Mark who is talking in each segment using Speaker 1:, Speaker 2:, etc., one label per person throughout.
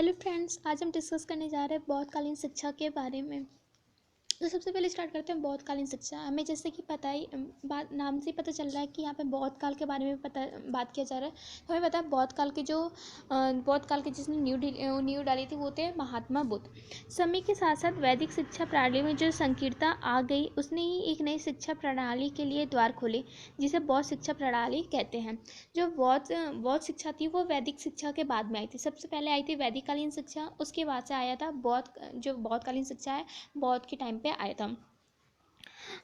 Speaker 1: Hello friends, आज हम discuss करने जा रहे हैं बौद्धकालीन शिक्षा के बारे में। तो सबसे पहले स्टार्ट करते हैं बौद्धकालीन शिक्षा। हमें जैसे कि पता ही बात नाम से ही पता चल रहा है कि यहाँ पे बौद्ध काल के बारे में बात किया जा रहा है। तो हमें पता है बौद्ध काल के जिसने नींव डाली थी वो थे महात्मा बुद्ध। समय के साथ साथ वैदिक शिक्षा प्रणाली में जो संकीर्णता आ गई उसने ही एक नई शिक्षा प्रणाली के लिए द्वार खोले, जिसे बौद्ध शिक्षा प्रणाली कहते हैं। जो बौद्ध शिक्षा थी वो वैदिक शिक्षा के बाद में आई थी। सबसे पहले आई थी वैदिक कालीन शिक्षा, उसके बाद से आया था बौद्धकालीन शिक्षा है, बौद्ध के टाइम पे आया था।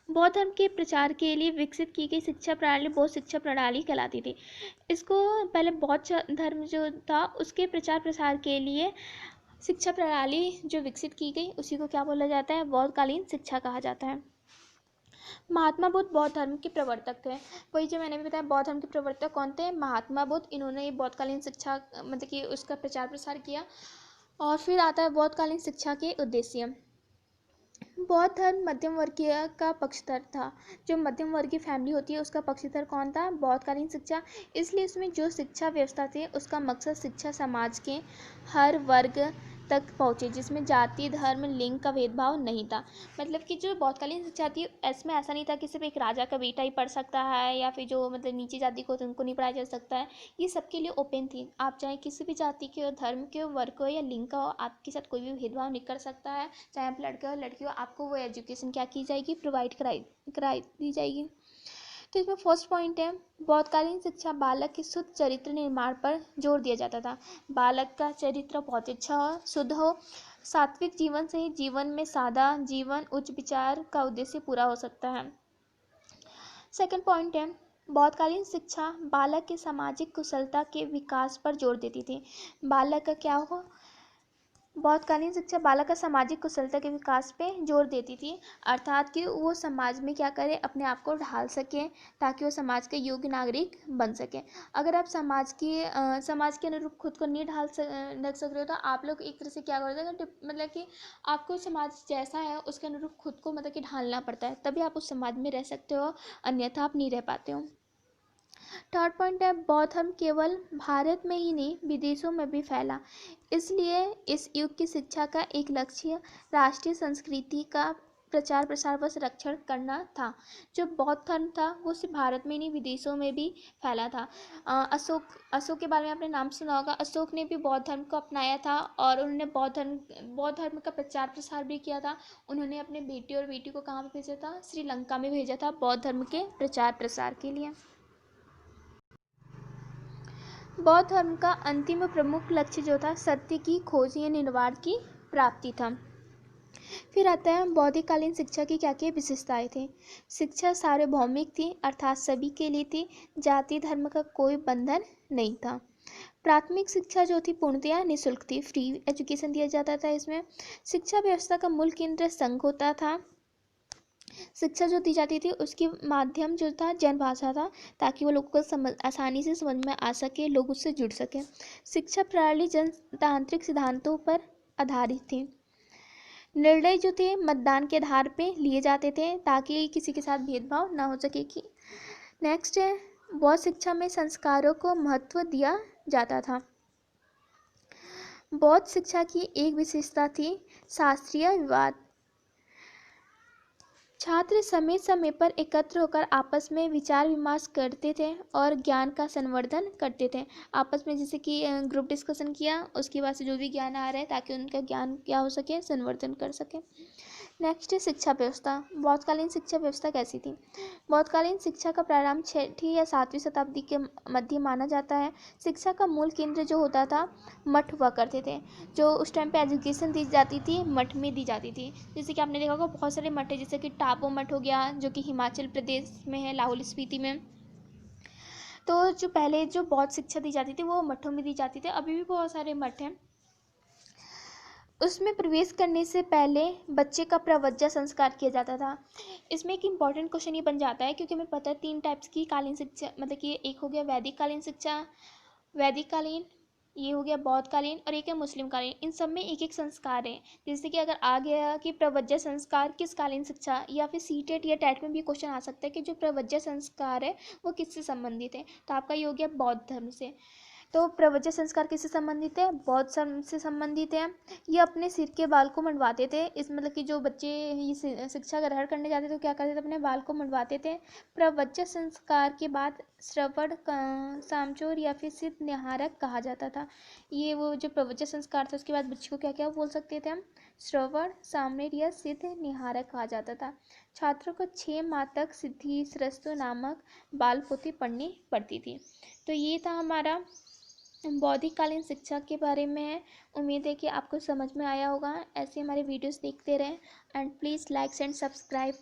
Speaker 1: बौद्ध धर्म के प्रचार के लिए विकसित की गई शिक्षा प्रणाली बौद्ध शिक्षा प्रणाली कहलाती थी। इसको पहले बौद्ध धर्म जो था उसके प्रचार प्रसार के लिए शिक्षा प्रणाली जो विकसित की गई उसी को क्या बोला जाता है, बौद्धकालीन शिक्षा कहा जाता है। महात्मा बुद्ध बौद्ध धर्म के प्रवर्तक थे। वही जो मैंने भी बताया, बौद्ध धर्म के प्रवर्तक कौन थे, महात्मा बुद्ध। इन्होंने बौद्धकालीन शिक्षा मतलब कि उसका प्रचार प्रसार किया। और फिर आता है बौद्धकालीन शिक्षा के उद्देश्य। बौद्ध धर्म मध्यम वर्गीय का पक्षधर था। जो मध्यम वर्गीय फैमिली होती है उसका पक्षधर कौन था, बौद्धकालीन शिक्षा। इसलिए इसमें जो शिक्षा व्यवस्था थी उसका मकसद शिक्षा समाज के हर वर्ग तक पहुँचे, जिसमें जाति धर्म लिंग का भेदभाव नहीं था। मतलब कि जो बौद्धकालीन शिक्षा थी इसमें ऐसा नहीं था कि सिर्फ एक राजा का बेटा ही पढ़ सकता है या फिर जो मतलब नीची जाति को उनको नहीं पढ़ाया जा सकता है। ये सबके लिए ओपन थी। आप चाहे किसी भी जाति के हो, धर्म के हो, वर्ग हो या लिंग का हो, आपके साथ कोई भी भेदभाव नहीं कर सकता है। चाहे आप लड़के हो लड़की हो, आपको वो एजुकेशन क्या की जाएगी, प्रोवाइड कराई दी जाएगी। तो इसमें फर्स्ट पॉइंट है, बौद्धकालीन शिक्षा बालक के शुद्ध चरित्र निर्माण पर जोर दिया जाता था। बालक का चरित्र बहुत अच्छा हो, शुद्ध हो। सात्विक जीवन से ही जीवन में सादा जीवन उच्च विचार का उद्देश्य पूरा हो सकता है। सेकंड पॉइंट है, बौद्धकालीन शिक्षा बालक के सामाजिक कुशलता के विकास पर जोर देती थी। बालक का क्या हो, बौद्धकालीन शिक्षा बालक का सामाजिक कुशलता के विकास पे जोर देती थी, अर्थात कि वो समाज में क्या करे, अपने आप को ढाल सके ताकि वो समाज के योग्य नागरिक बन सके। अगर आप समाज के अनुरूप खुद को नहीं रख सक रहे हो तो आप लोग एक तरह से क्या करोगे, मतलब कि आपको समाज जैसा है उसके अनुरूप खुद को मतलब कि ढालना पड़ता है, तभी आप उस समाज में रह सकते हो, अन्यथा आप नहीं रह पाते हो। थर्ड पॉइंट है, बौद्ध धर्म केवल भारत में ही नहीं विदेशों में भी फैला। इसलिए इस युग की शिक्षा का एक लक्ष्य राष्ट्रीय संस्कृति का प्रचार प्रसार व संरक्षण करना था। जो बौद्ध धर्म था वो सिर्फ भारत में नहीं विदेशों में भी फैला था। अशोक के बारे में आपने नाम सुना होगा। अशोक ने भी बौद्ध धर्म को अपनाया था और उन्होंने बौद्ध धर्म का प्रचार प्रसार भी किया था। उन्होंने अपने बेटे और बेटी को कहाँ पर भेजा था, श्रीलंका में भेजा था बौद्ध धर्म के प्रचार प्रसार के लिए। बौद्ध धर्म का अंतिम प्रमुख लक्ष्य जो था सत्य की खोज या निर्वाण की प्राप्ति था। फिर आता है बौद्धिककालीन शिक्षा की क्या क्या विशेषताएं थी। शिक्षा सार्वभौमिक थी, अर्थात सभी के लिए थी, जाति धर्म का कोई बंधन नहीं था। प्राथमिक शिक्षा जो थी पूर्णतया निःशुल्क थी, फ्री एजुकेशन दिया जाता था। इसमें शिक्षा व्यवस्था का मूल केंद्र संघ होता था। शिक्षा जो दी जाती थी उसकी माध्यम जो था जनभाषा था, ताकि वो लोगों को आसानी से समझ में आ सके, लोग उससे जुड़ सके। शिक्षा प्रणाली जनतांत्रिक सिद्धांतों पर आधारित थी। निर्णय जो थे मतदान के आधार पे लिए जाते थे ताकि किसी के साथ भेदभाव ना हो सके। कि नेक्स्ट है, बौद्ध शिक्षा में संस्कारों को महत्व दिया जाता था। बौद्ध शिक्षा की एक विशेषता थी शास्त्रीय विवाद। छात्र समय समय पर एकत्र होकर आपस में विचार विमर्श करते थे और ज्ञान का संवर्धन करते थे। आपस में जैसे कि ग्रुप डिस्कशन किया, उसके बाद से जो भी ज्ञान आ रहा है ताकि उनका ज्ञान क्या हो सके, संवर्धन कर सके। नेक्स्ट है शिक्षा व्यवस्था। बौद्धकालीन शिक्षा व्यवस्था कैसी थी। बौद्धकालीन शिक्षा का प्रारंभ 6वीं या 7वीं शताब्दी के मध्य माना जाता है। शिक्षा का मूल केंद्र जो होता था मठ हुआ करते थे। जो उस टाइम पे एजुकेशन दी जाती थी मठ में दी जाती थी। जैसे कि आपने देखा होगा बहुत सारे मठ है, जैसे कि टापो मठ हो गया जो कि हिमाचल प्रदेश में है, लाहौल स्पीति में। तो जो पहले जो बौद्ध शिक्षा दी जाती थी वो मठों में दी जाती थी, अभी भी बहुत सारे मठ हैं। उसमें प्रवेश करने से पहले बच्चे का प्रवज्जा संस्कार किया जाता था। इसमें एक इम्पॉर्टेंट क्वेश्चन ये बन जाता है, क्योंकि हमें पता है 3 टाइप्स की कालीन शिक्षा, मतलब कि एक हो गया वैदिक कालीन शिक्षा, वैदिक कालीन, ये हो गया बौद्ध कालीन, और एक है मुस्लिम कालीन। इन सब में एक एक संस्कार है। जैसे कि अगर आ गया कि प्रवज्जा संस्कार किस कालीन शिक्षा, या फिर सीटेट या टेट में भी क्वेश्चन आ सकता है कि जो प्रवज्जा संस्कार है वो किससे संबंधित है, तो आपका ये हो गया बौद्ध धर्म से। तो प्रवचन संस्कार किससे संबंधित है? बौद्ध धर्म से संबंधित है। ये अपने सिर के बाल को मंडवाते थे। इस मतलब कि जो बच्चे ये शिक्षा ग्रहण करने जाते थे तो क्या करते थे, अपने बाल को मंडवाते थे। प्रवचन संस्कार के बाद श्रवण सामचोर या फिर सिद्ध निहारक कहा जाता था। ये वो जो प्रवचन संस्कार था उसके बाद बच्चे को क्या क्या बोल सकते थे हम? श्रवण सामने या सिद्ध निहारक कहा जाता था। छात्रों को 6 माह तक सिद्धि सरस्तु नामक बाल पोथी पढ़नी पड़ती थी। तो ये था हमारा बौद्धिककालीन शिक्षा के बारे में है। उम्मीद है कि आपको समझ में आया होगा। ऐसे हमारे वीडियोस देखते रहें and please like and subscribe.